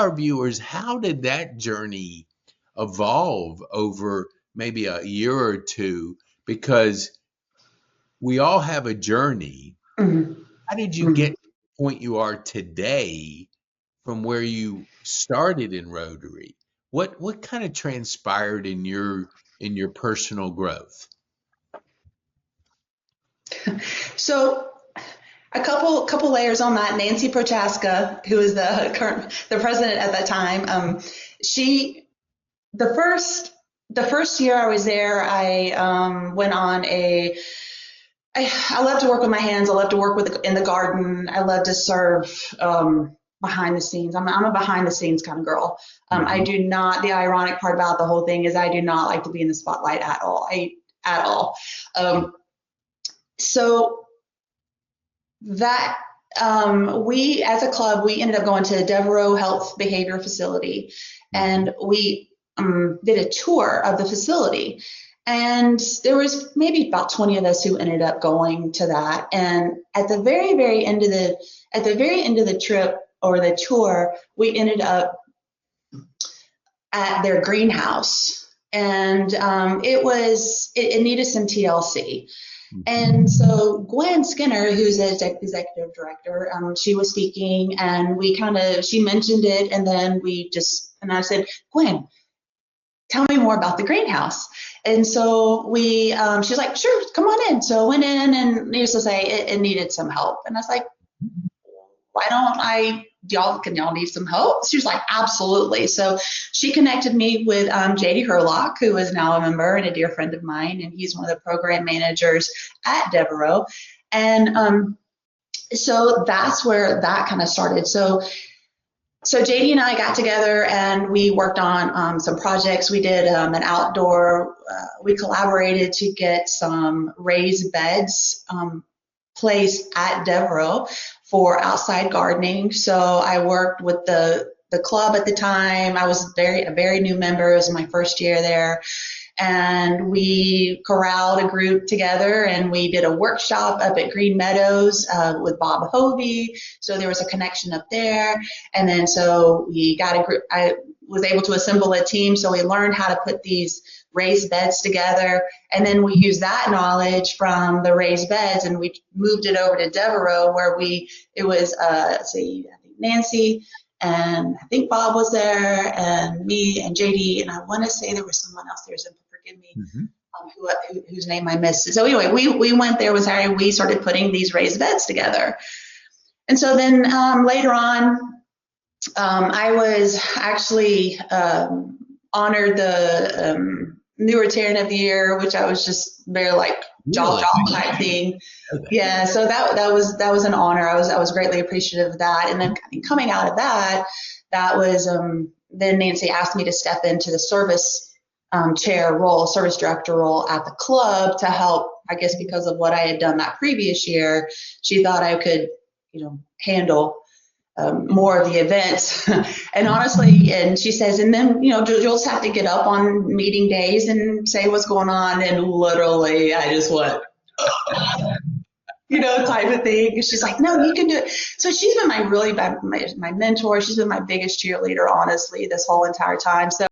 our viewers, how did that journey evolve over maybe a year or two? Because we all have a journey. Mhm. How did you get Mhm. to the point you are today from where you started in Rotary? What kind of transpired in your personal growth? So a couple layers on that. Nancy Prochaska, who is the president at that time, she the first year I was there, I went on I love to work with my hands. I love to work in the garden. I love to serve behind the scenes. I'm a behind the scenes kind of girl. I Hmm. do not. The ironic part about the whole thing is I do not like to be in the spotlight at all. At all. Um, so that we as a club we ended up going to Devereaux Health Behavior Facility, Hmm. and we did a tour of the facility, and there was maybe about 20 of us who ended up going to that. And at the very end of the trip or the tour, we ended up at their greenhouse, and it needed some TLC. Hmm. And so Gwen Skinner, who's the executive director, she was speaking, and she mentioned it, and then and I said, Gwen, tell me more about the greenhouse. And so she's like, sure, come on in. So I went in, and needless to say, it needed some help. And I was like, why don't can y'all need some help? She was like, absolutely. So she connected me with JD Herlock, who is now a member and a dear friend of mine, and he's one of the program managers at Devereaux. And so that's where that kind of started. So JD and I got together and we worked on some projects. We did an outdoor, we collaborated to get some raised beds placed at Devereaux for outside gardening. So I worked with the club at the time. I was a very new member. It was my first year there. And we corralled a group together and we did a workshop up at Green Meadows with Bob Hovey. So there was a connection up there. And then so we got a group. I was able to assemble a team. So we learned how to put these raised beds together. And then we used that knowledge from the raised beds and we moved it over to Devereaux where it was, let's see, I think Nancy, and I think Bob was there, and me and JD, and I want to say there was someone else there, so forgive me, Hmm. whose name I missed. So anyway, we went there with Harry. We started putting these raised beds together, and so then later on, I was actually honored the New Rotarian of the Year, which I was just very like jaw Really? type thing. Okay. Yeah, so that was an honor. I was greatly appreciative of that. And then coming out of that, that was then Nancy asked me to step into the service chair role, service director role at the club to help. I guess because of what I had done that previous year, she thought I could, handle more of the events. And honestly, and she says, and then, you'll just have to get up on meeting days and say what's going on. And literally, I just went, type of thing. She's like, no, you can do it. So she's been my mentor. She's been my biggest cheerleader, honestly, this whole entire time. So